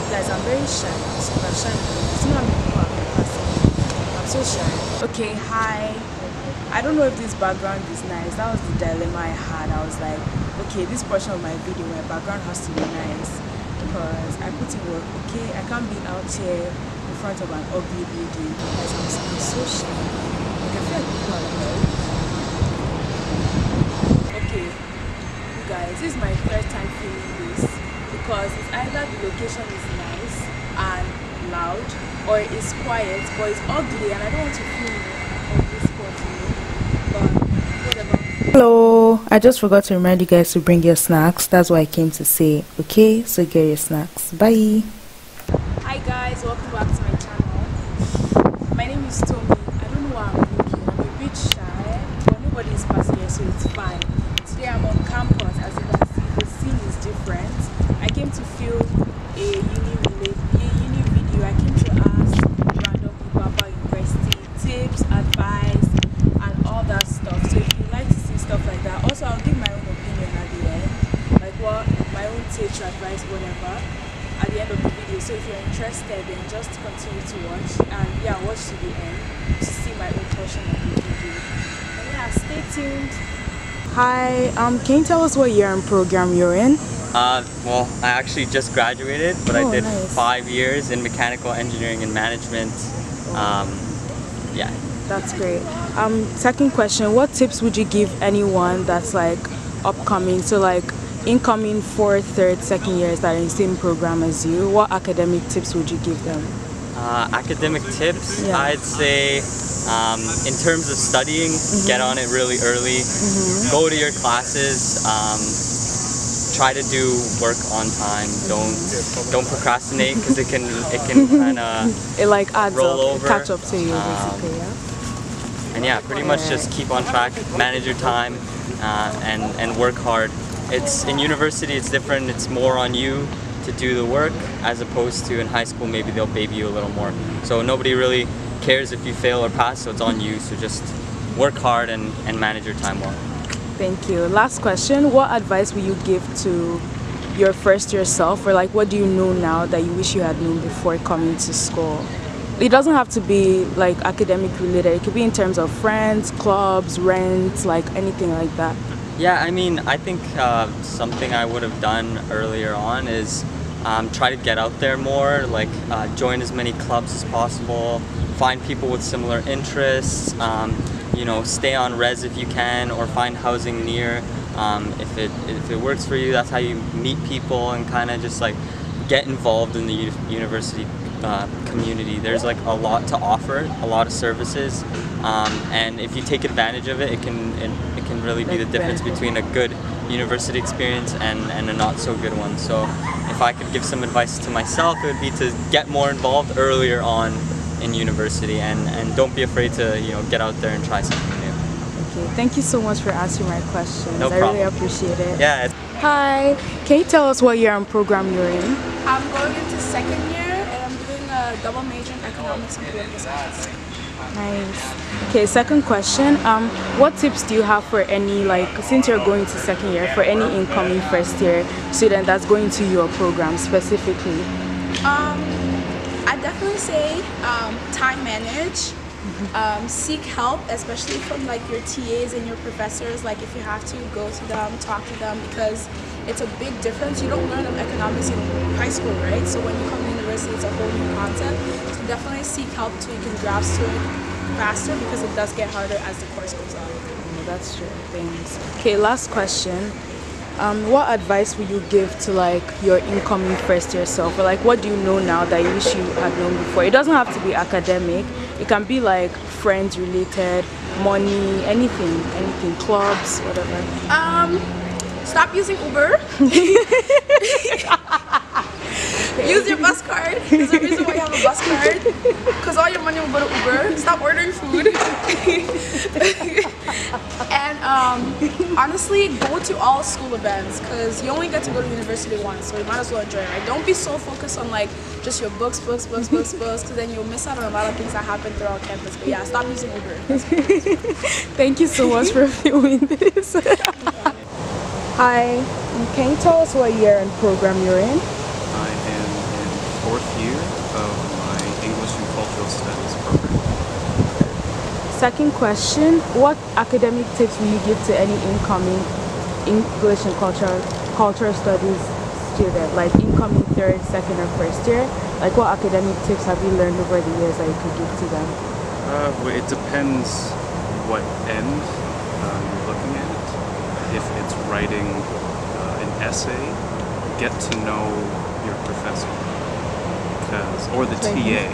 Guys, I'm very shy. I'm super shy. It's not me who I'm I'm so shy. Okay, hi. I don't know if this background is nice. That was the dilemma I had. I was like, okay, this portion of my video, my background has to be nice because I put in work. Okay, I can't be out here in front of an ugly building because I'm so shy. Like, I feel like people are like, okay, you guys, this is my first time feeling this because it's either the location is nice and loud or it's quiet but it's ugly and I don't want to feel ugly spot, but whatever. Hello, I just forgot to remind you guys to bring your snacks. That's why I came to say. Okay, so get your snacks. Bye. Hi guys, welcome back to my channel. My name is Tommy. I don't know why I'm looking. I'm a bit shy, but nobody is passing here, so it's fine. Today I'm on campus. As you can see, the scene is different. I came to film a uni video. I came to ask random people about university tips, advice, and all that stuff. So if you'd like to see stuff like that, also I'll give my own opinion at the end, like what my own tips, advice, whatever, at the end of the video. So if you're interested, then just continue to watch, and yeah, watch to the end to see my own portion of the video. And yeah, stay tuned. Hi, can you tell us what year and program you're in? Well, I actually just graduated, but I did nice. 5 years in mechanical engineering and management. Yeah. That's great. Second question, what tips would you give anyone that's like upcoming, so like incoming 4th, 3rd, 2nd years that are in the same program as you? What academic tips would you give them? Academic tips, Yeah. I'd say in terms of studying, get on it really early, go to your classes, try to do work on time, don't procrastinate because it can kind of It like adds roll up, over. catch up to you basically, yeah? And yeah, pretty much just keep on track, manage your time, and work hard. It's in university, it's different. It's more on you to do the work as opposed to in high school. Maybe they'll baby you a little more. So nobody really cares if you fail or pass. So it's on you. So just work hard and manage your time well. Thank you. Last question, what advice will you give to your first year self, or like what do you know now that you wish you had known before coming to school? It doesn't have to be like academic related. It could be in terms of friends, clubs, rent, like anything like that. Yeah, I mean, I think something I would have done earlier on is try to get out there more, like join as many clubs as possible, find people with similar interests, you know, stay on res if you can, or find housing near. If it works for you, that's how you meet people and kind of just like get involved in the university community. There's like a lot to offer, a lot of services, and if you take advantage of it, it can really be the difference between a good university experience and a not so good one. So if I could give some advice to myself, it would be to get more involved earlier on in university, and don't be afraid to, you know, get out there and try something new. Okay, thank you so much for answering my questions. No I problem. really appreciate it. Yeah. Hi, can you tell us what year and program you're in? I'm going into 2nd year and I'm doing a double major in economics and political science. Nice. Okay, second question. What tips do you have for any, like, since you're going to 2nd year, for any incoming 1st year student that's going to your program specifically? I definitely say time manage. Seek help, especially from like your TAs and your professors. Like if you have to, go to them, talk to them, because it's a big difference. You don't learn economics in high school, right? So when you come to university, it's a whole new concept. So definitely seek help so you can grasp to it faster, because it does get harder as the course goes on. Oh, that's true. Thanks. Okay, last question. What advice would you give to like your incoming 1st year self, or like what do you know now that you wish you had known before? It doesn't have to be academic. It can be like friends related, money, anything, clubs, whatever. Stop using Uber. Use your bus card. There's a reason why you have a bus card, because all your money will go to Uber. Stop ordering food. And honestly, go to all school events, because you only get to go to university once, so you might as well enjoy it, right? Don't be so focused on like just your books, because then you'll miss out on a lot of things that happen throughout campus. But yeah, stop using Uber. Thank you so much for filming this. Hi, can you tell us what year and program you're in? I am in 4th year of my English and Cultural Studies program. Second question, what academic tips will you give to any incoming English and cultural studies student, like incoming 3rd, 2nd, or 1st year? Like, what academic tips have you learned over the years that you could give to them? Well, it depends what end you're looking at. If it's writing an essay, get to know your professor, or the TA.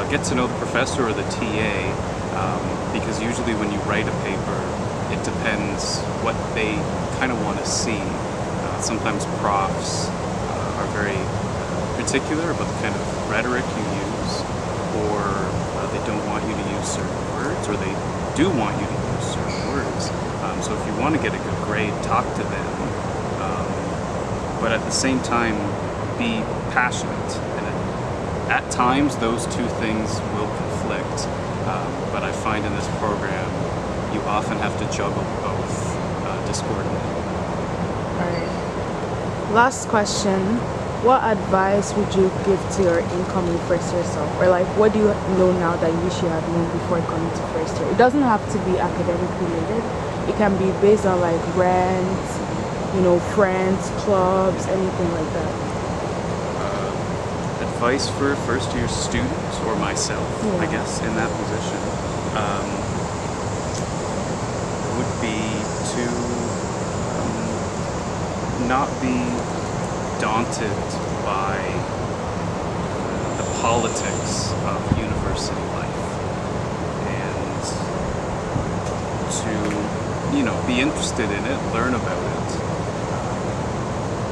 Get to know the professor or the TA, because usually when you write a paper, it depends what they kind of want to see. Sometimes profs are very particular about the kind of rhetoric you use, or they don't want you to use certain words, or they do want you to use certain words. So if you want to get a good grade, talk to them, but at the same time, be passionate. And at times, those two things will conflict, but I find in this program, you often have to juggle both discordantly. Alright. Last question. What advice would you give to your incoming 1st year self? Or like, what do you know now that you wish you had known before coming to 1st year? It doesn't have to be academic related. It can be based on like rent, friends, clubs, anything like that. Advice for 1st year students, or myself, I guess, in that position, would be to not be daunted by the politics of university life, and to, be interested in it, learn about it,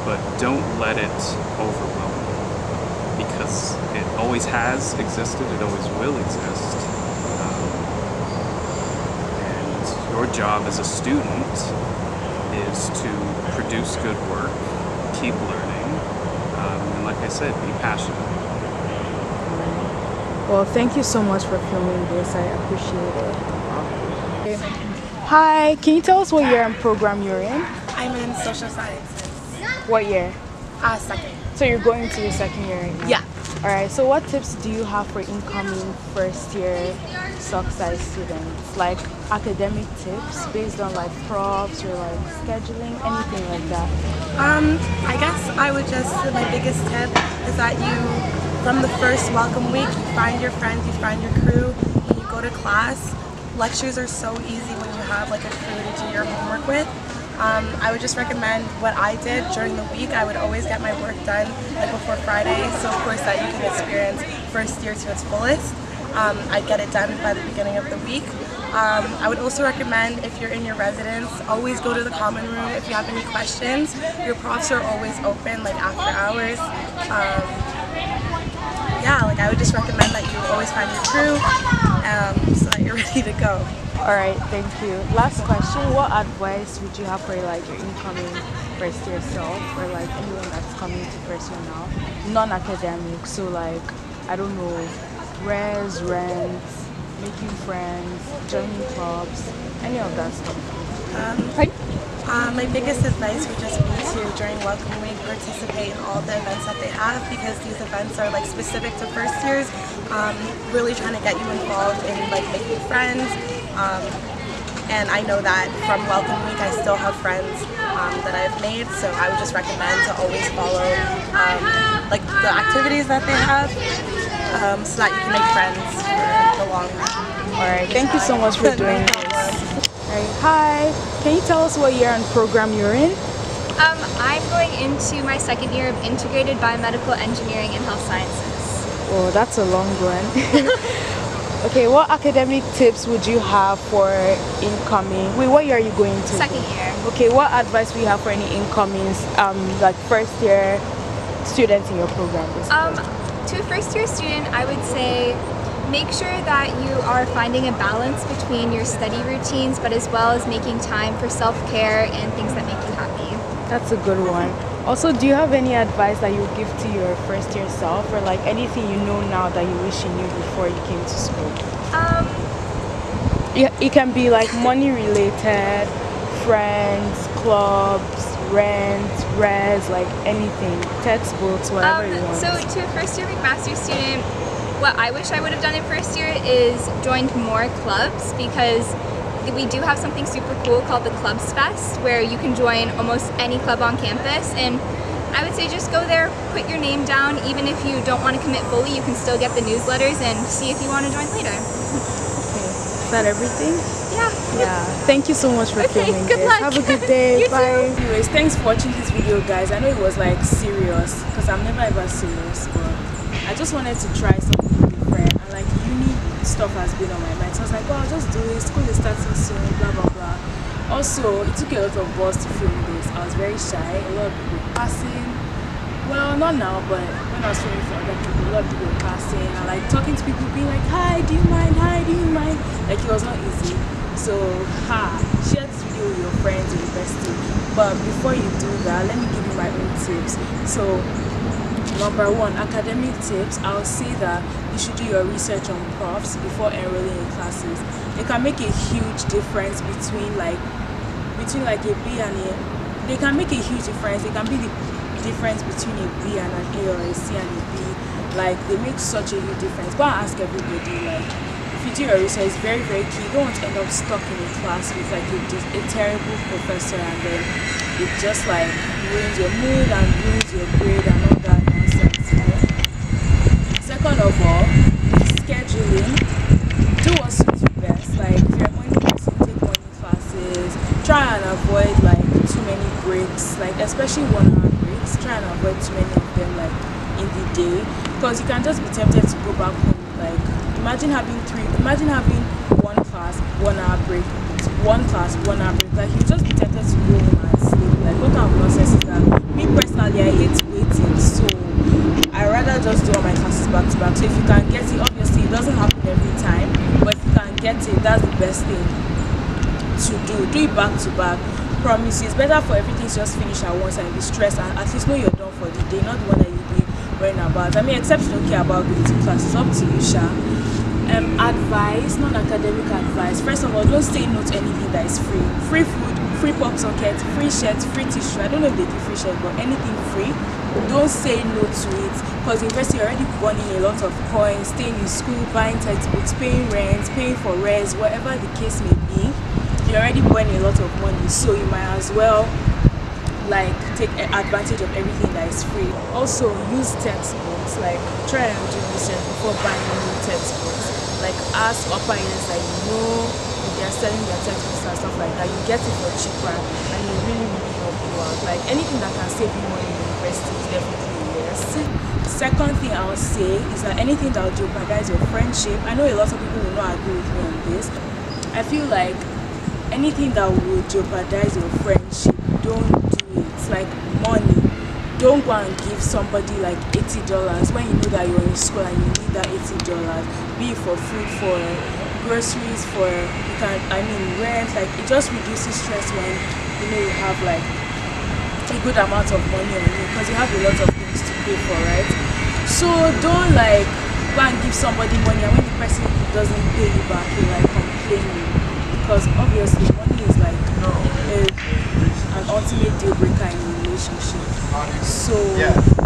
but don't let it overwhelm you, because it always has existed, it always will exist, and your job as a student is to produce good work, keep learning, and like I said, be passionate. Well, thank you so much for filming this. I appreciate it. Okay. Hi, can you tell us what year and program you're in? I'm in social sciences. What year? 2nd. So you're going to your 2nd year right now? Yeah. Alright, so what tips do you have for incoming 1st year SOC students? Like academic tips based on like profs or like scheduling, anything like that? I guess I would my biggest tip is that from the first welcome week, you find your friends, you find your crew, when you go to class. Lectures are so easy when you have like a crew to do your homework with. I would just recommend what I did during the week. I would always get my work done like before Friday, so of course that you can experience 1st year to its fullest. I'd get it done by the beginning of the week. I would also recommend, if you're in your residence, always go to the common room if you have any questions. Your profs are always open, like after hours. Yeah, like I would just recommend that you always find your crew so that you're ready to go. Alright, thank you. Last question, what advice would you have for like your incoming 1st year self, or like anyone that's coming to 1st year now? Non-academic, so like, I don't know, rent, making friends, joining clubs, any of that stuff. My biggest advice would just be to, during welcome week, participate in all the events that they have, because these events are like specific to 1st years, really trying to get you involved in like making friends. And I know that from welcome week I still have friends that I've made, so I would just recommend to always follow like the activities that they have, so that you can make friends for the long run. Alright, thank you so much for doing this. Alright, hi, can you tell us what year and program you're in? I'm going into my 2nd year of integrated biomedical engineering and health sciences. Oh, that's a long one. Okay, what academic tips would you have for incoming? Wait, what year are you going to? 2nd year. Okay, what advice would you have for any incoming, like 1st year students in your program? To a 1st year student, I would say make sure that you are finding a balance between your study routines, but as well as making time for self-care and things that make you happy. That's a good one. Also, do you have any advice that you would give to your 1st year self, or like anything you know now that you wish you knew before you came to school? It can be like money related, friends, clubs, rent, res, like anything, textbooks, whatever you want? So to a first year McMaster student, what I wish I would have done in first year is joined more clubs, because we do have something super cool called the Clubs Fest, where you can join almost any club on campus, and I would say just go there, put your name down. Even if you don't want to commit fully, you can still get the newsletters and see if you want to join later. Okay. Is that everything? Yeah. Thank you so much for filming good this. luck. Have a good day. You Bye. too. Anyways, thanks for watching this video, guys. I know it was like serious, because I'm never ever serious, but I just wanted to try something different, and like uni stuff has been on my mind, so I was like, well, I'll just do it. School is starting soon, blah blah blah. Also, it took a lot of balls to film this. I was very shy. A lot of people passing. Well, not now, but when I was filming for other people, a lot of people were passing and like talking to people, being like, hi, do you mind? Hi, do you mind? Like, it was not easy. So, share this video with your friends in university. But before you do that, let me give you my own tips. So, number one, academic tips. I'll say that you should do your research on profs before enrolling in classes. It can make a huge difference between like a B and a. They can make a huge difference. They can be the difference between a B and an A, or a C and a B. Like, they make such a huge difference. Go and ask everybody. Like, if you do your research, it's very very key. You don't want to end up stuck in a class with like a terrible professor, and then it just like ruins your mood and ruins your grade and all that nonsense. You know? Second of all, scheduling. Do what suits you best. Like, if you're a morning person, take morning classes. Try and avoid like too many breaks, like especially 1 hour breaks. Try and avoid too many of them like in the day, because you can just be tempted to go back home. Like, imagine having one class, 1 hour break, one class, 1 hour break. Like, you just be tempted to go home and sleep. Like, what kind of nonsense is that? Me personally, I hate waiting, so I rather just do all my classes back to back. So if you can get it, obviously it doesn't happen every time, but if you can get it, that's the best thing to do. Do it back to back. Promise you, it's better for everything to just finish at once and be stressed, and at least know you're done for the day, not the one that you'll be worrying about. I mean, except you don't care about going to class, it's up to you, Sha. Advice, non-academic advice. First of all, don't say no to anything that is free. Free food, free pop socket, free shirts, free tissue. I don't know if they give free shirts, but anything free, don't say no to it, because university you're already burning a lot of coins, staying in school, buying textbooks, paying rent, paying for res, whatever the case may be. You're already burning a lot of money, so you might as well like take advantage of everything that is free. Also, use textbooks. Like, try and do research before buying new textbooks. Like, ask upper ends that you know if they're selling their textbooks and stuff like that. You get it for cheaper, and it really help you out. Like, anything that can save you money in university is definitely yes. Second thing I would say is that anything that will jeopardize your friendship. I know a lot of people will not agree with me on this. I feel like anything that will jeopardize your friendship, don't do it. Like, money. Don't go and give somebody like $80 when you know that you're in school and you need that $80. Be it for food, for groceries, for rent. Like, it just reduces stress when you know you have like a good amount of money on you, because you have a lot of things to pay for, right? So don't like go and give somebody money, and when the person doesn't pay you back, you're like complaining, because obviously money is like an ultimate deal breaker in a relationship. So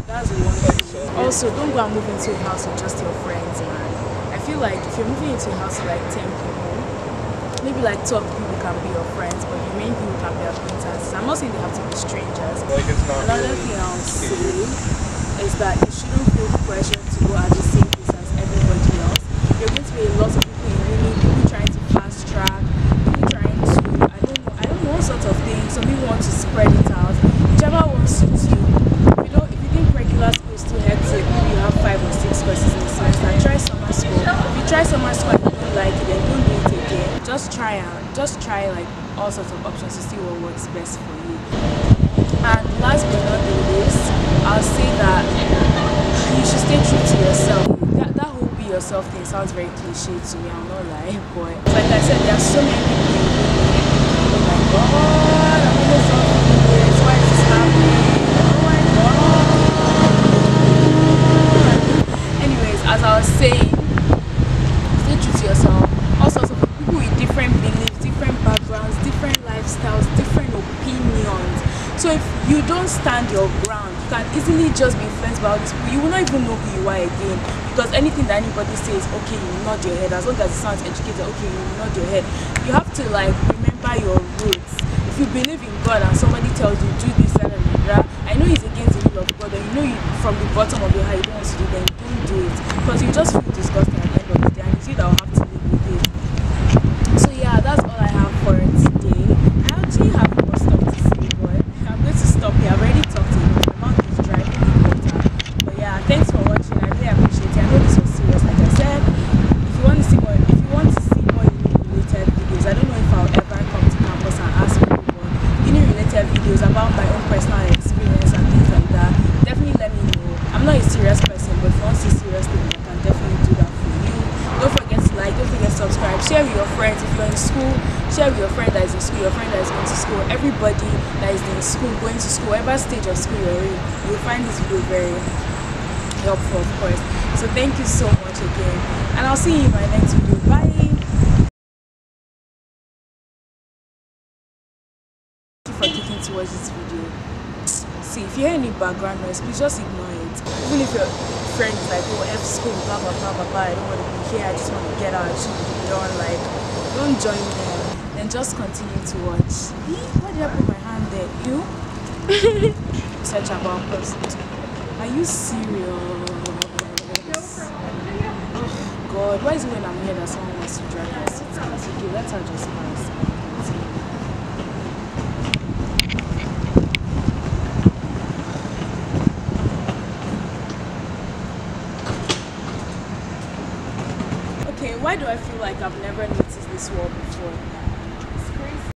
that's one thing. Also, don't go and move into a house with just your friends, man. I feel like if you're moving into a house with like 10 people, maybe like 12 people can be your friends, but the main people can be acquaintances. I'm not saying they have to be strangers. Another thing I'll say is that you shouldn't feel pressure to go at the same place as everybody else. You're going to be a lot of people in uni, people trying to fast track, people trying to, I don't know, all sorts of things. Some people want to spread it out. Whichever one suits you. If you think regular school is too hectic, maybe you have 5 or 6 courses in the semester, try summer school. If you try summer school and you don't like it, then don't do it again. Just try like all sorts of options to see what works best for you. And last but not the least, I'll say that you should stay true to yourself. That whole be yourself thing sounds very cliche to me, I'm not lying, but like I said, there are so many people in oh my god, I'm almost done with this, why is this happening? Oh my god. Anyways, as I was saying, stay true to yourself. All sorts of people with different beliefs, different backgrounds, different lifestyles, different opinions. So if stand your ground. You can easily just be influenced by all these people. You will not even know who you are again, because anything that anybody says, okay, you will nod your head. As long as it sounds educated, okay, you will nod your head. You have to like remember your roots. If you believe in God and somebody tells you do this, I know it's against the will of God, and you know you from the bottom of your heart you don't want to do, then don't do it, because you just feel disgusting at the end of the day, and it's you that will have to live with it. So yeah, that's all I have for today. I actually have more stuff to say, but I'm going to stop here. I've already talked enough. My mouth is dry, I need water. But yeah, thanks for watching. I really appreciate it. I know this was serious, like I said. If you want to see more related videos, I don't know if I'll ever come to campus and ask people, but related videos about my own personal experience and things like that, definitely let me know. I'm not a serious person, but if you want to see serious things, I can definitely do that for you. Don't forget to like, don't forget to subscribe, share with your friends. If you're in school, share with your friend that is in school, your friend that is going to school, everybody that is in school, going to school, whatever stage of school you're in, you'll find this video very helpful, of course. So thank you so much again, and I'll see you in my next video. Bye. For clicking to watch this video. See, if you hear any background noise, please just ignore it. Even if your friend is like, oh, F school, blah blah blah blah blah, I don't want to be here, I just want to get out, I should be done, like, don't join them, then just continue to watch. Why did I put my hand there? You? Search about post. Are you serious? Oh God, why is it when I'm here that someone wants to drag my seat? Okay, let her just pass. Why do I feel like I've never noticed this wall before?